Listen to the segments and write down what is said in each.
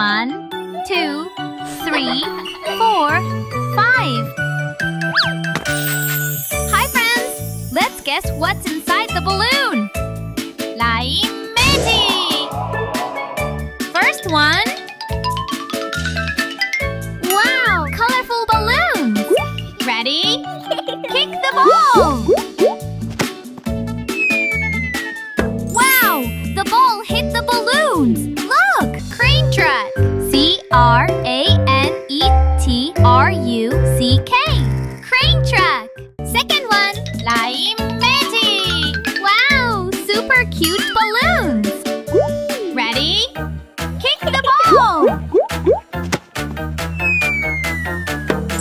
1, 2, 3, 4, 5. Hi friends! Let's guess what's inside the balloon. LimeTube! First one. Wow! Colorful balloons! Ready? Kick the ball! Wow! The ball hit the balloons! Look! Crane truck! C-R-A-N-E-T-R-U-C-K. Crane truck! Second one. LimeTube! Wow! Super cute balloons! Ready? Kick the ball!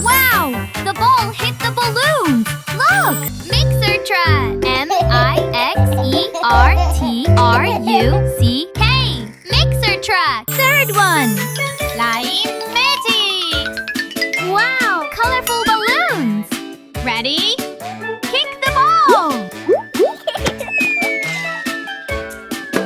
Wow! The ball hit the balloons! Look! Mixer truck! M-I-X-E-R-T-R-U-C-K. Mixer truck! Third one. LimeTube! Wow! Colorful balloons! Ready? Kick the ball!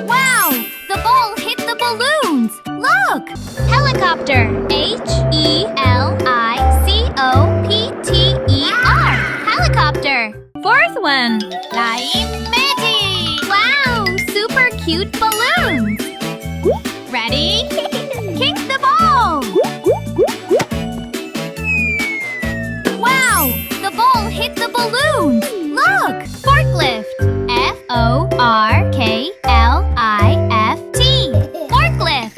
Wow! The ball hit the balloons! Look! Helicopter! H-E-L-I-C-O-P-T-E-R. Helicopter! Fourth one. LimeTube! Wow! Super cute balloons! Ready? Kick the ball! Wow! The ball hit the balloons! Look! Forklift! F-O-R-K-L-I-F-T. Forklift!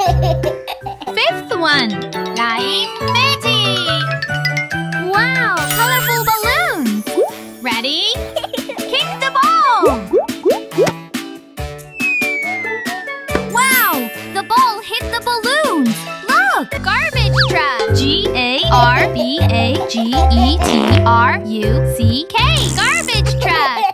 Fifth one. LimeTube! Wow! Colorful balloons! Ready? Kick the ball! Wow! The ball hit the balloons! Look! Garbage truck! G-A-R-B-A-G-E-T-R-U-C-K. Garbage truck!